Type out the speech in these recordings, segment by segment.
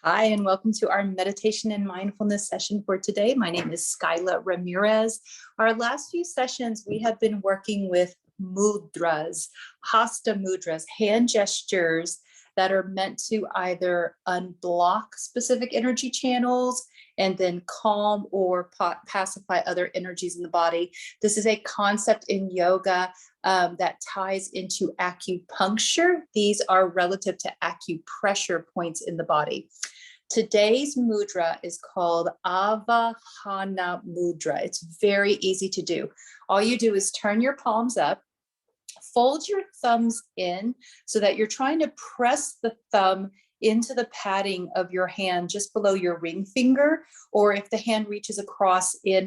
Hi, and welcome to our meditation and mindfulness session for today. My name is Skyla Ramirez. Our last few sessions, we have been working with mudras, hasta mudras, hand gestures that are meant to either unblock specific energy channels and then calm or pacify other energies in the body. This is a concept in yoga that ties into acupuncture. These are relative to acupressure points in the body. Today's mudra is called Avahana Mudra. It's very easy to do. All you do is turn your palms up, fold your thumbs in so that you're trying to press the thumb into the padding of your hand just below your ring finger, or if the hand reaches across in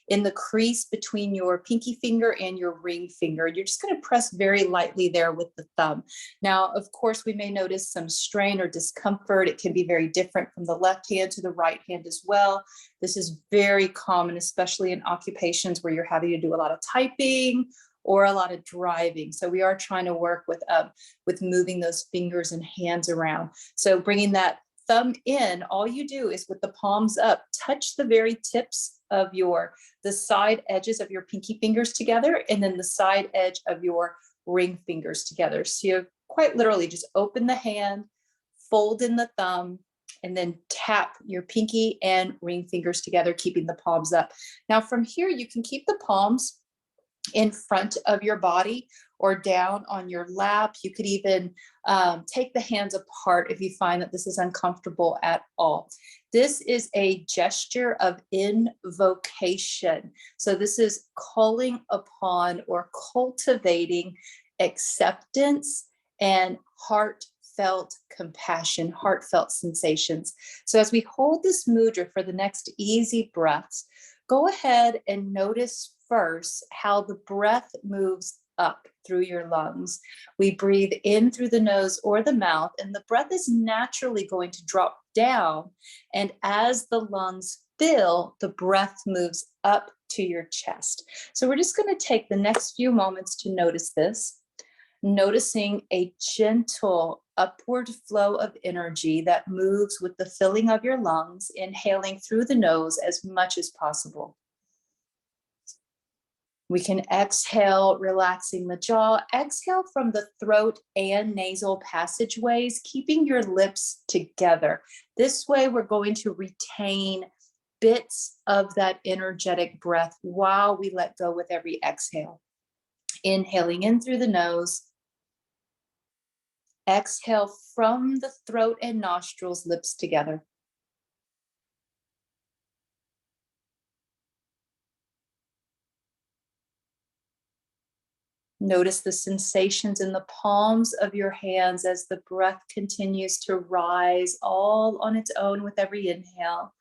the crease between your pinky finger and your ring finger. You're just going to press very lightly there with the thumb. Now, of course, we may notice some strain or discomfort. It can be very different from the left hand to the right hand as well. This is very common, especially in occupations where you're having to do a lot of typing or a lot of driving. So we are trying to work with moving those fingers and hands around. So bringing that thumb in, all you do is with the palms up, touch the very tips of the side edges of your pinky fingers together, and then the side edge of your ring fingers together. So you quite literally just open the hand, fold in the thumb, and then tap your pinky and ring fingers together, keeping the palms up. Now from here, you can keep the palms in front of your body or down on your lap. You could even take the hands apart if you find that this is uncomfortable at all. This is a gesture of invocation. So this is calling upon or cultivating acceptance and heartfelt compassion, heartfelt sensations. So as we hold this mudra for the next easy breaths, go ahead and notice first how the breath moves up through your lungs. We breathe in through the nose or the mouth, and the breath is naturally going to drop down. And as the lungs fill, the breath moves up to your chest. So we're just going to take the next few moments to notice this, noticing a gentle upward flow of energy that moves with the filling of your lungs, inhaling through the nose as much as possible. We can exhale, relaxing the jaw. Exhale from the throat and nasal passageways, keeping your lips together. This way, we're going to retain bits of that energetic breath while we let go with every exhale. Inhaling in through the nose. Exhale from the throat and nostrils, lips together. Notice the sensations in the palms of your hands as the breath continues to rise all on its own with every inhale,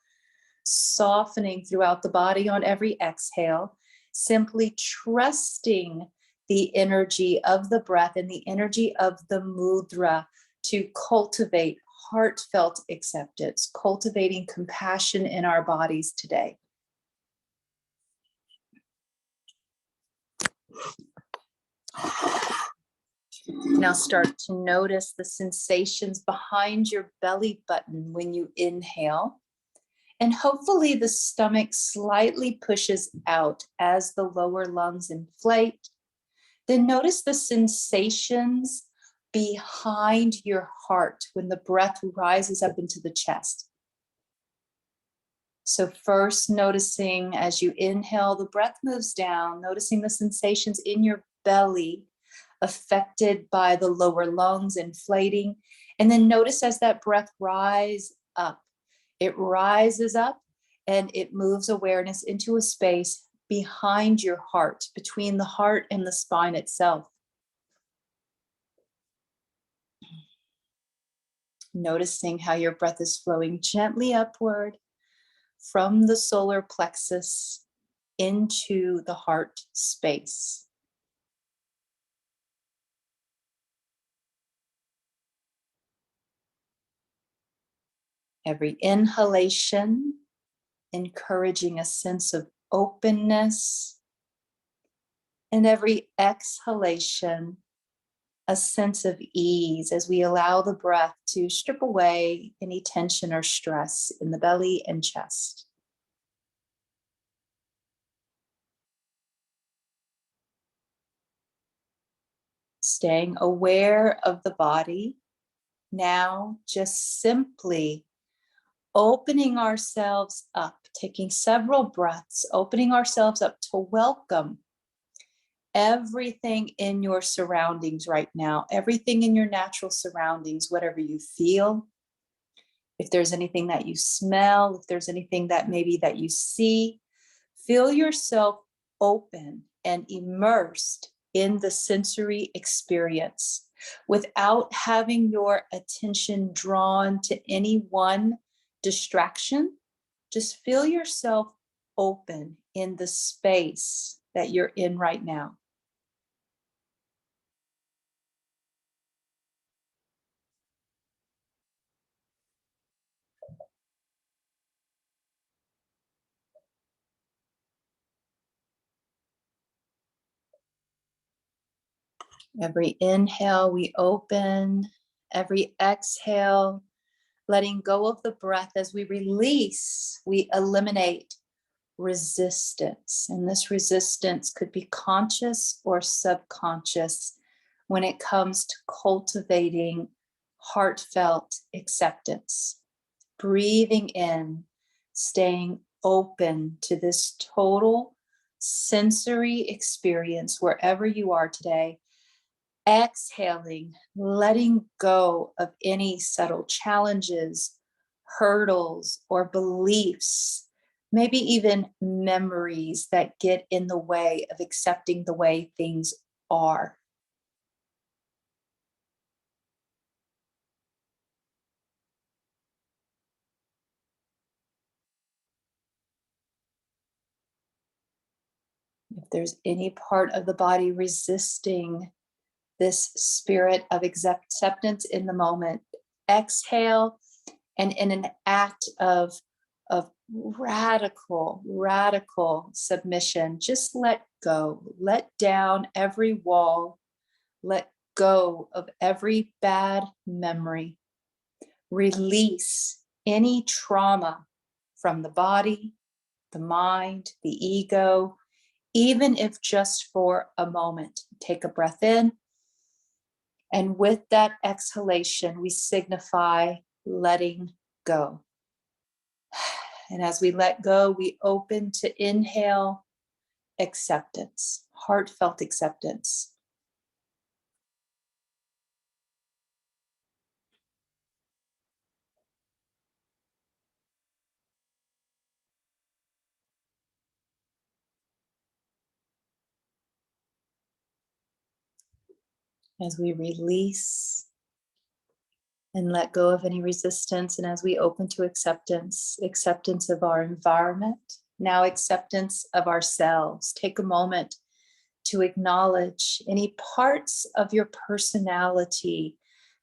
softening throughout the body on every exhale, simply trusting the energy of the breath and the energy of the mudra to cultivate heartfelt acceptance, cultivating compassion in our bodies today. Now start to notice the sensations behind your belly button when you inhale. And hopefully the stomach slightly pushes out as the lower lungs inflate. Then notice the sensations behind your heart when the breath rises up into the chest. So first noticing as you inhale, the breath moves down, noticing the sensations in your belly affected by the lower lungs inflating. And then notice as that breath rises up, it rises up and it moves awareness into a space behind your heart, between the heart and the spine itself. Noticing how your breath is flowing gently upward from the solar plexus into the heart space. Every inhalation, encouraging a sense of openness, and every exhalation, a sense of ease as we allow the breath to strip away any tension or stress in the belly and chest. Staying aware of the body. Now, just simply opening ourselves up, taking several breaths, opening ourselves up to welcome everything in your surroundings right now, everything in your natural surroundings, whatever you feel. If there's anything that you smell, if there's anything that maybe that you see, feel yourself open and immersed in the sensory experience without having your attention drawn to any one distraction. Just feel yourself open in the space that you're in right now. Every inhale, we open. Every exhale, letting go of the breath as we release, we eliminate resistance. And this resistance could be conscious or subconscious when it comes to cultivating heartfelt acceptance. Breathing in, staying open to this total sensory experience wherever you are today. Exhaling, letting go of any subtle challenges, hurdles, or beliefs, maybe even memories that get in the way of accepting the way things are. If there's any part of the body resisting this spirit of acceptance in the moment, exhale, and in an act of radical submission, just let go, let down every wall, let go of every bad memory, release any trauma from the body, the mind, the ego, even if just for a moment. Take a breath in. And with that exhalation, we signify letting go. And as we let go, we open to inhale acceptance, heartfelt acceptance. As we release and let go of any resistance, and as we open to acceptance, acceptance of our environment, now acceptance of ourselves. Take a moment to acknowledge any parts of your personality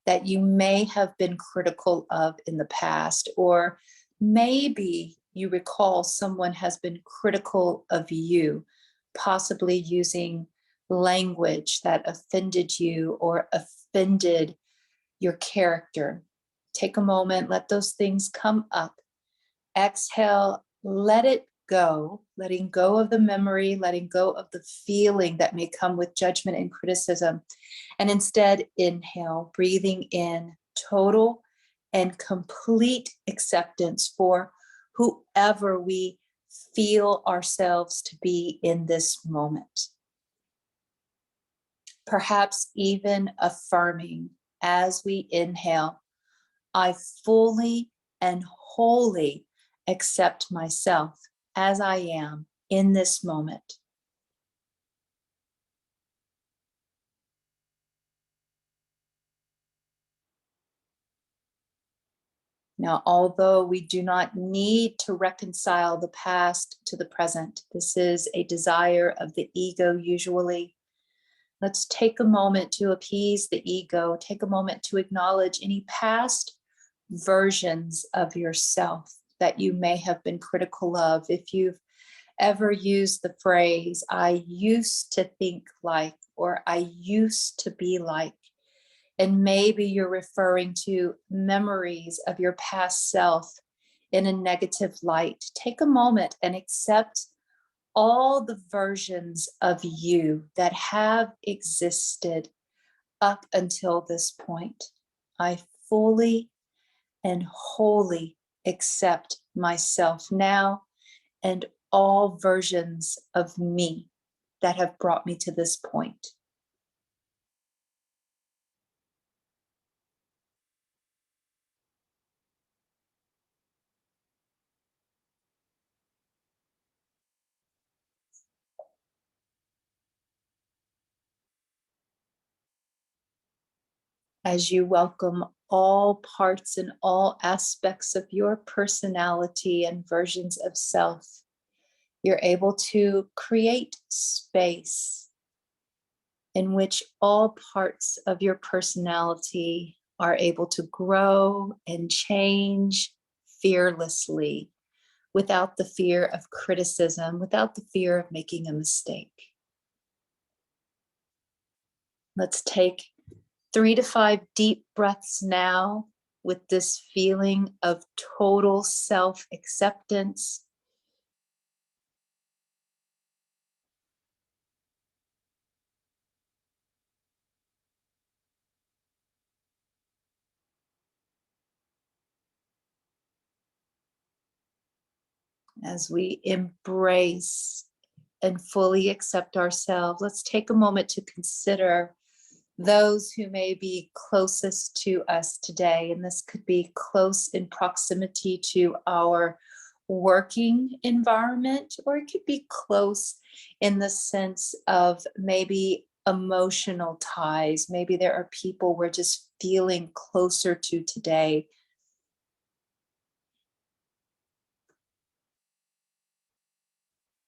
that you may have been critical of in the past, or maybe you recall someone has been critical of you, possibly using language that offended you or offended your character. Take a moment, let those things come up. Exhale, let it go, letting go of the memory, letting go of the feeling that may come with judgment and criticism. And instead, inhale, breathing in total and complete acceptance for whoever we feel ourselves to be in this moment. Perhaps even affirming as we inhale, I fully and wholly accept myself as I am in this moment. Now, although we do not need to reconcile the past to the present, this is a desire of the ego usually. Let's take a moment to appease the ego. Take a moment to acknowledge any past versions of yourself that you may have been critical of. If you've ever used the phrase, I used to think like, or I used to be like, And maybe you're referring to memories of your past self in a negative light. Take a moment and accept all the versions of you that have existed up until this point. I fully and wholly accept myself now and all versions of me that have brought me to this point. As you welcome all parts and all aspects of your personality and versions of self, you're able to create space in which all parts of your personality are able to grow and change fearlessly without the fear of criticism, without the fear of making a mistake. Let's take 3 to 5 deep breaths now with this feeling of total self-acceptance. As we embrace and fully accept ourselves, let's take a moment to consider those who may be closest to us today. And this could be close in proximity to our working environment, or it could be close in the sense of maybe emotional ties. Maybe there are people we're just feeling closer to today.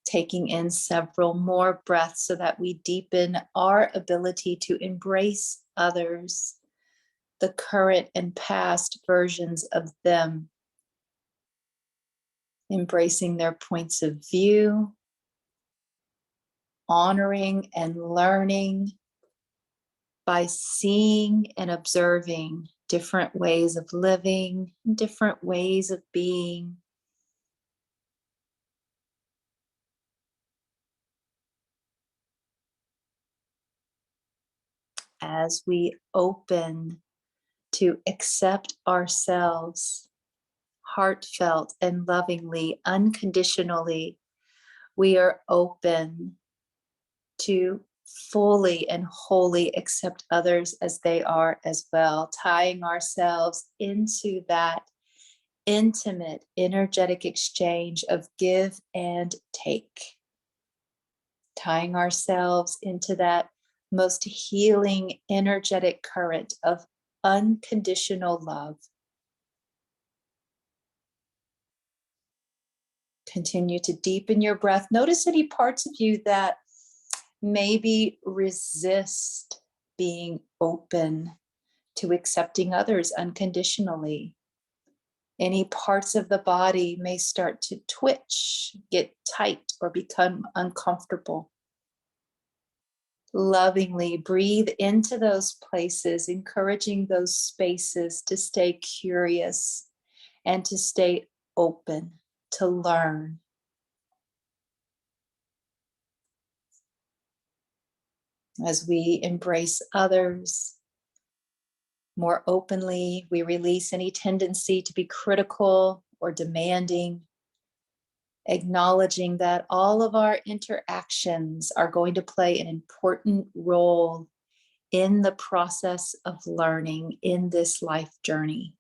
Taking in several more breaths so that we deepen our ability to embrace others, the current and past versions of them, embracing their points of view, honoring and learning by seeing and observing different ways of living, different ways of being. As we open to accept ourselves heartfelt and lovingly, unconditionally, we are open to fully and wholly accept others as they are as well, tying ourselves into that intimate, energetic exchange of give and take, tying ourselves into that most healing, energetic current of unconditional love. Continue to deepen your breath. Notice any parts of you that maybe resist being open to accepting others unconditionally. Any parts of the body may start to twitch, get tight, or become uncomfortable. Lovingly breathe into those places, encouraging those spaces to stay curious and to stay open, to learn. As we embrace others more openly, we release any tendency to be critical or demanding, acknowledging that all of our interactions are going to play an important role in the process of learning in this life journey.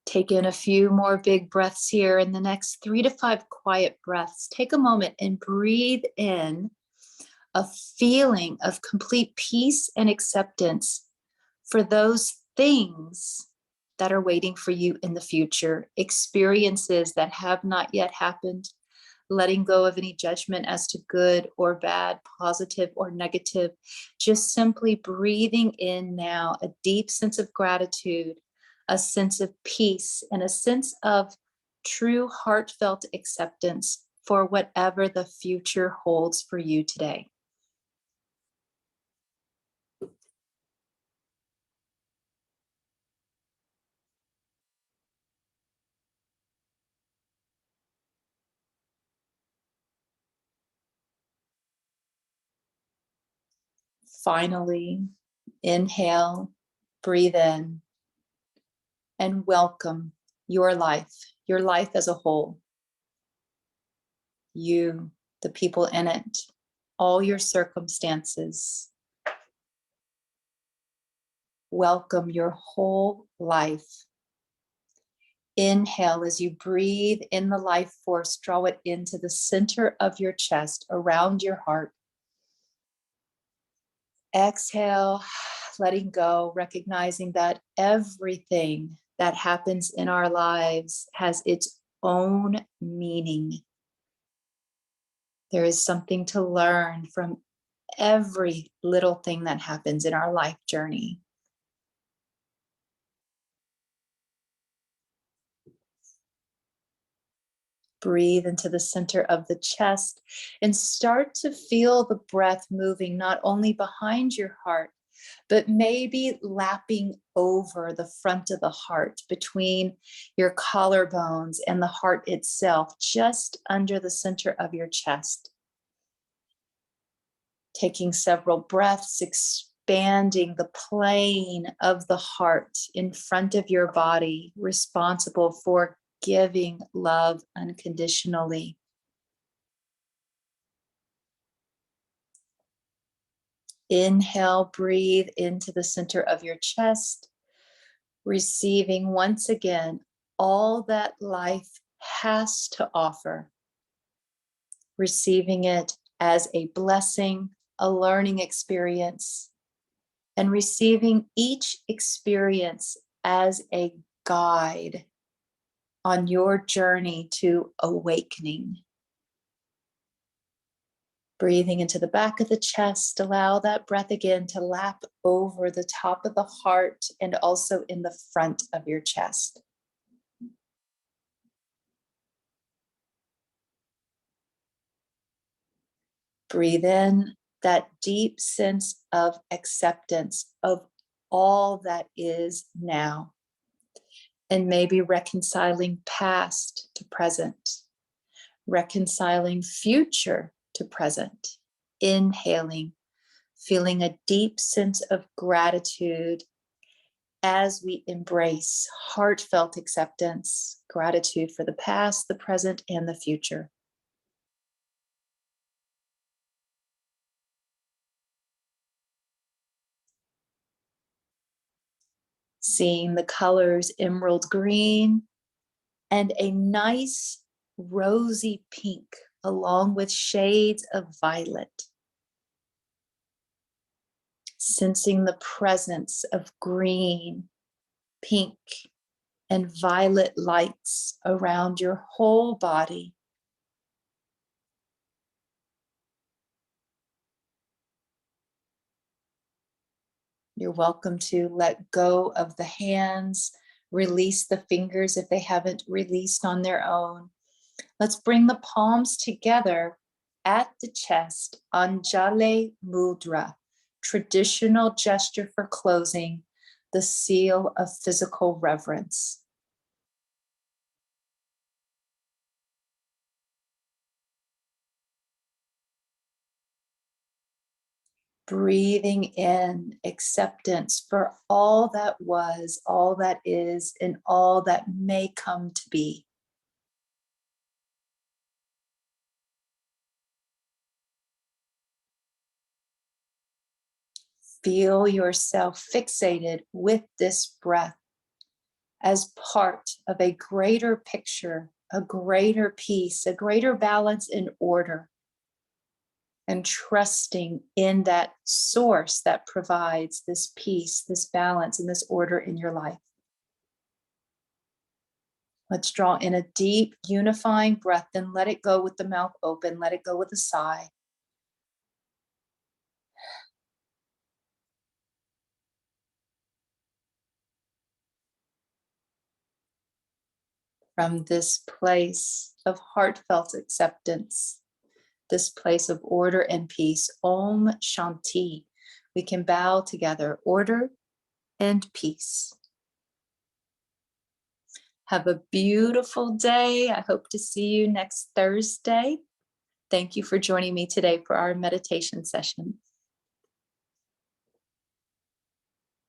Take in a few more big breaths here. In the next 3 to 5 quiet breaths, take a moment and breathe in a feeling of complete peace and acceptance for those things that are waiting for you in the future, experiences that have not yet happened, letting go of any judgment as to good or bad, positive or negative, just simply breathing in now a deep sense of gratitude, a sense of peace, and a sense of true heartfelt acceptance for whatever the future holds for you today. Finally, inhale, breathe in, and welcome your life as a whole. You, the people in it, all your circumstances. Welcome your whole life. Inhale as you breathe in the life force, draw it into the center of your chest, around your heart. Exhale, letting go, recognizing that everything that happens in our lives has its own meaning. There is something to learn from every little thing that happens in our life journey. Breathe into the center of the chest and start to feel the breath moving not only behind your heart, but maybe lapping over the front of the heart between your collarbones and the heart itself, just under the center of your chest. Taking several breaths, expanding the plane of the heart in front of your body, responsible for giving love unconditionally. Inhale, breathe into the center of your chest, receiving once again all that life has to offer, receiving it as a blessing, a learning experience, and receiving each experience as a guide on your journey to awakening. Breathing into the back of the chest, allow that breath again to lap over the top of the heart and also in the front of your chest. Breathe in that deep sense of acceptance of all that is now, and maybe reconciling past to present, reconciling future to present. Inhaling, feeling a deep sense of gratitude as we embrace heartfelt acceptance, gratitude for the past, the present, and the future. Seeing the colors emerald green and a nice rosy pink, along with shades of violet. Sensing the presence of green, pink, and violet lights around your whole body. You're welcome to let go of the hands, release the fingers if they haven't released on their own. Let's bring the palms together at the chest, Anjali Mudra, traditional gesture for closing, the seal of physical reverence. Breathing in acceptance for all that was, all that is, and all that may come to be. Feel yourself fixated with this breath as part of a greater picture, a greater peace, a greater balance and order, and trusting in that source that provides this peace, this balance, and this order in your life. Let's draw in a deep, unifying breath, then let it go with the mouth open, let it go with a sigh. from this place of heartfelt acceptance, this place of order and peace. Om Shanti. We can bow together, order and peace. Have a beautiful day. I hope to see you next Thursday. Thank you for joining me today for our meditation session.